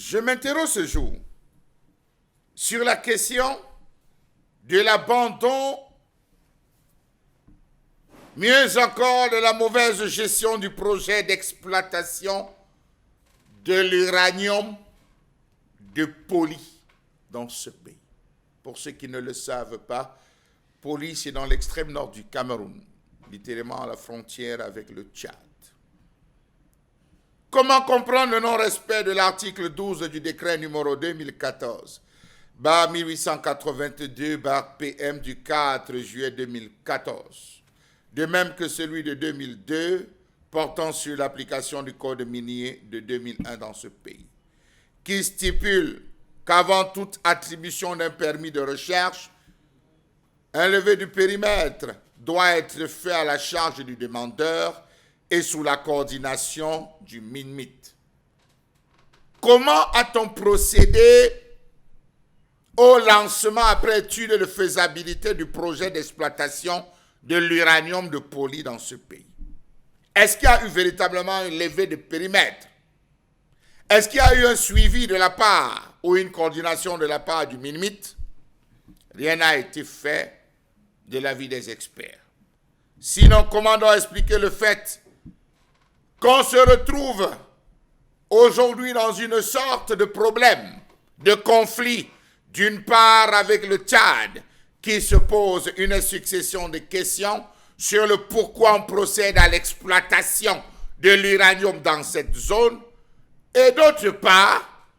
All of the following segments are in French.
Je m'interroge ce jour sur la question de l'abandon, mieux encore de la mauvaise gestion du projet d'exploitation de l'uranium de Poli dans ce pays. Pour ceux qui ne le savent pas, Poli, c'est dans l'extrême nord du Cameroun, littéralement à la frontière avec le Tchad. Comment comprendre le non-respect de l'article 12 du décret numéro 2014/1882/PM du 4 juillet 2014, de même que celui de 2002 portant sur l'application du code minier de 2001 dans ce pays, qui stipule qu'avant toute attribution d'un permis de recherche, un levé du périmètre doit être fait à la charge du demandeur et sous la coordination du MINMIT. Comment a-t-on procédé au lancement après étude de faisabilité du projet d'exploitation de l'uranium de Poli dans ce pays? Est-ce qu'il y a eu véritablement un levé de périmètre? Est-ce qu'il y a eu un suivi de la part ou une coordination de la part du MINMIT? Rien n'a été fait de l'avis des experts. Sinon, comment doit expliquer le fait qu'on se retrouve aujourd'hui dans une sorte de problème, de conflit, d'une part avec le Tchad, qui se pose une succession de questions sur le pourquoi on procède à l'exploitation de l'uranium dans cette zone, et d'autre part,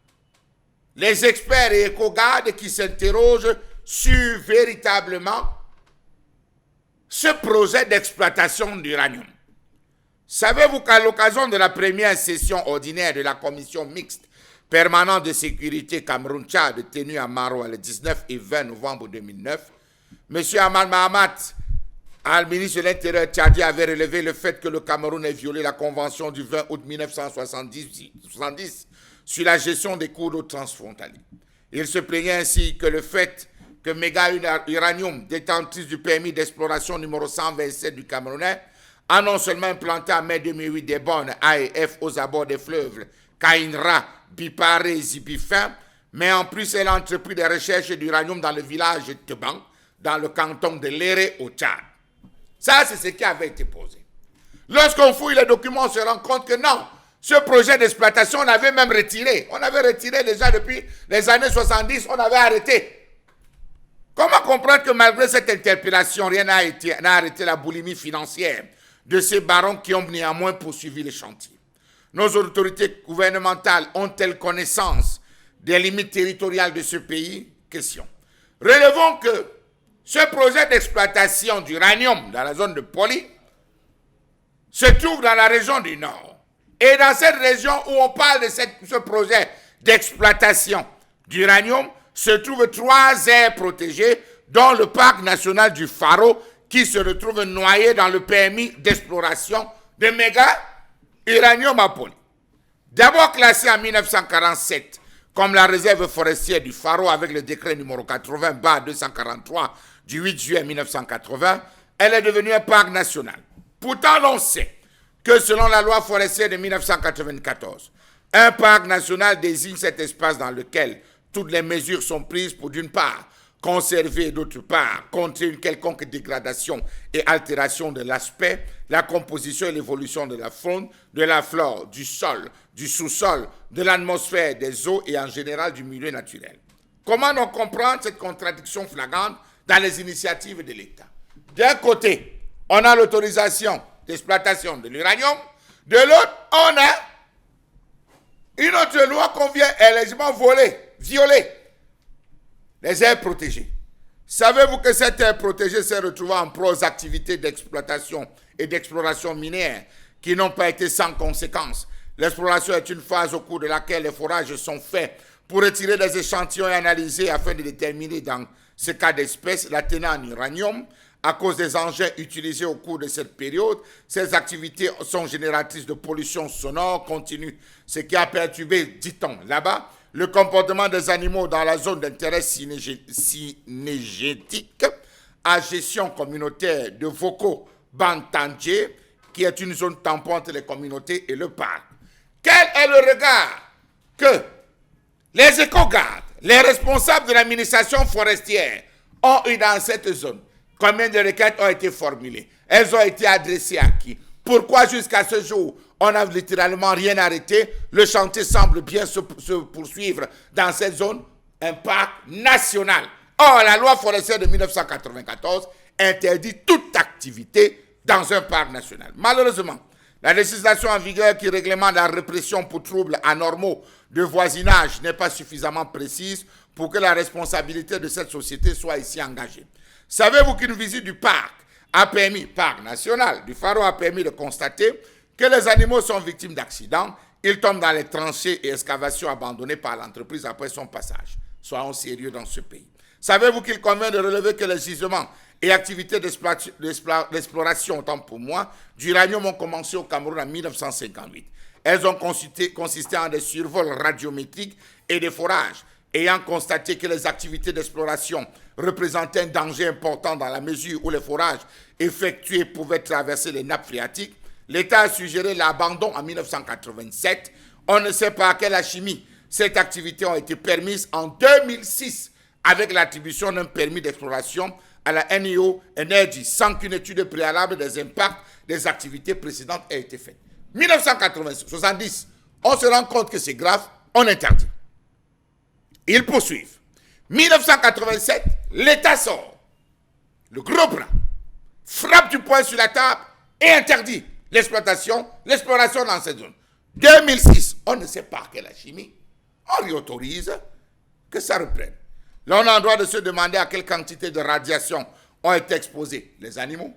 les experts et éco-gardes qui s'interrogent sur véritablement ce projet d'exploitation d'uranium. Savez-vous qu'à l'occasion de la première session ordinaire de la commission mixte permanente de sécurité Cameroun-Tchad tenue à Maroua le 19 et 20 novembre 2009, M. Ahmad Mahamat, le ministre de l'Intérieur tchadien, avait relevé le fait que le Cameroun ait violé la convention du 20 août 1970 sur la gestion des cours d'eau transfrontaliers. Il se plaignait ainsi que le fait que Méga Uranium, détentrice du permis d'exploration numéro 127 du Camerounais, a non seulement implanté en mai 2008 des bornes A et F aux abords des fleuves Kainra, Biparé et Zibifin, mais en plus elle a entrepris des recherches d'uranium dans le village de Teban, dans le canton de Léré au Tchad. Ça, c'est ce qui avait été posé. Lorsqu'on fouille les documents, on se rend compte que non, ce projet d'exploitation, on avait même retiré. On avait retiré déjà depuis les années 70, on avait arrêté. Comment comprendre que malgré cette interpellation, rien n'a arrêté la boulimie financière de ces barons qui ont néanmoins poursuivi les chantiers? Nos autorités gouvernementales ont-elles connaissance des limites territoriales de ce pays? Question. Relevons que ce projet d'exploitation d'uranium dans la zone de Poli se trouve dans la région du Nord. Et dans cette région où on parle de ce projet d'exploitation d'uranium, se trouvent 3 aires protégées, dont le parc national du Faro, qui se retrouve noyé dans le permis d'exploration de méga uranium à Poli. D'abord classé en 1947 comme la réserve forestière du Faro avec le décret numéro 80/243 du 8 juillet 1980, elle est devenue un parc national. Pourtant, l'on sait que selon la loi forestière de 1994, un parc national désigne cet espace dans lequel toutes les mesures sont prises pour, d'une part, conserver et d'autre part, contrer une quelconque dégradation et altération de l'aspect, la composition et l'évolution de la faune, de la flore, du sol, du sous-sol, de l'atmosphère, des eaux et en général du milieu naturel. Comment donc comprendre cette contradiction flagrante dans les initiatives de l'État? D'un côté, on a l'autorisation d'exploitation de l'uranium, de l'autre, on a une autre loi qu'on vient allègrement violer les aires protégées. Savez-vous que cette aire protégée s'est retrouvée en proie aux activités d'exploitation et d'exploration minière qui n'ont pas été sans conséquences? L'exploration est une phase au cours de laquelle les forages sont faits pour retirer des échantillons et analyser afin de déterminer dans ce cas d'espèce la teneur en uranium. À cause des engins utilisés au cours de cette période, ces activités sont génératrices de pollution sonore continue, ce qui a perturbé, dit-on là-bas, le comportement des animaux dans la zone d'intérêt synégétique à gestion communautaire de Voko-Bantandje, qui est une zone tampon entre les communautés et le parc. Quel est le regard que Les éco-gardes, les responsables de l'administration forestière ont eu dans cette zone combien de requêtes ont été formulées? Elles ont été adressées à qui? Pourquoi jusqu'à ce jour, on n'a littéralement rien arrêté? Le chantier semble bien se poursuivre dans cette zone, un parc national. Or, la loi forestière de 1994 interdit toute activité dans un parc national. Malheureusement, la législation en vigueur qui réglemente la répression pour troubles anormaux de voisinage n'est pas suffisamment précise pour que la responsabilité de cette société soit ici engagée. Savez-vous qu'une visite du parc national du Faro a permis de constater que les animaux sont victimes d'accidents, ils tombent dans les tranchées et excavations abandonnées par l'entreprise après son passage. Soyons sérieux dans ce pays. Savez-vous qu'il convient de relever que les gisements et activités d'exploration, autant pour moi, d'uranium ont commencé au Cameroun en 1958. Elles ont consisté en des survols radiométriques et des forages. Ayant constaté que les activités d'exploration représentaient un danger important dans la mesure où les forages effectués pouvaient traverser les nappes phréatiques, l'État a suggéré l'abandon en 1987. On ne sait pas à quelle chimie cette activité a été permise en 2006 avec l'attribution d'un permis d'exploration à la NIO Energy sans qu'une étude préalable des impacts des activités précédentes ait été faite. 1970, on se rend compte que c'est grave, on interdit. Ils poursuivent. 1987, l'État sort. Le gros bras frappe du poing sur la table et interdit l'exploration dans cette zone. 2006, on ne sait pas quelle chimie, on lui autorise que ça reprenne. Là, on a le droit de se demander à quelle quantité de radiation ont été exposés les animaux,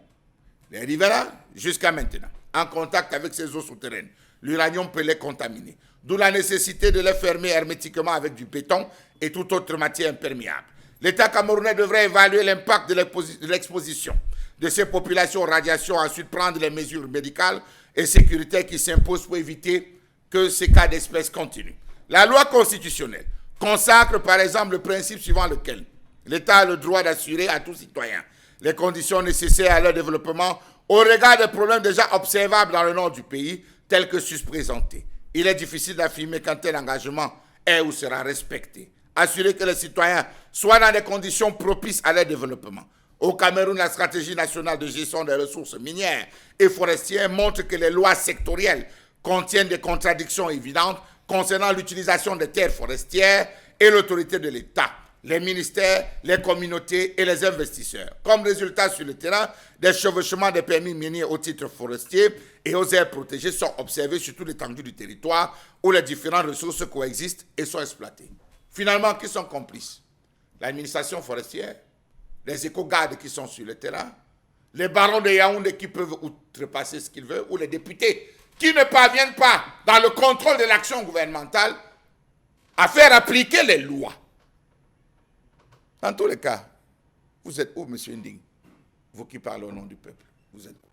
les riverains, jusqu'à maintenant, en contact avec ces eaux souterraines. L'uranium peut les contaminer. D'où la nécessité de les fermer hermétiquement avec du béton et toute autre matière imperméable. L'État camerounais devrait évaluer l'impact de l'exposition de ces populations aux radiations, ensuite prendre les mesures médicales et sécuritaires qui s'imposent pour éviter que ces cas d'espèce continuent. La loi constitutionnelle consacre par exemple le principe suivant lequel l'État a le droit d'assurer à tout citoyen les conditions nécessaires à leur développement au regard des problèmes déjà observables dans le nord du pays, tels que sus-présentés. Il est difficile d'affirmer quand tel engagement est ou sera respecté. Assurer que les citoyens soient dans des conditions propices à leur développement. Au Cameroun, la stratégie nationale de gestion des ressources minières et forestières montre que les lois sectorielles contiennent des contradictions évidentes concernant l'utilisation des terres forestières et l'autorité de l'État, les ministères, les communautés et les investisseurs. Comme résultat sur le terrain, des chevauchements des permis miniers au titre forestier et aux aires protégées sont observés sur toute l'étendue du territoire où les différentes ressources coexistent et sont exploitées. Finalement, qui sont complices? L'administration forestière, les éco-gardes qui sont sur le terrain, les barons de Yaoundé qui peuvent outrepasser ce qu'ils veulent, ou les députés qui ne parviennent pas, dans le contrôle de l'action gouvernementale, à faire appliquer les lois. Dans tous les cas, vous êtes où, M. Nding? Vous qui parlez au nom du peuple, vous êtes où?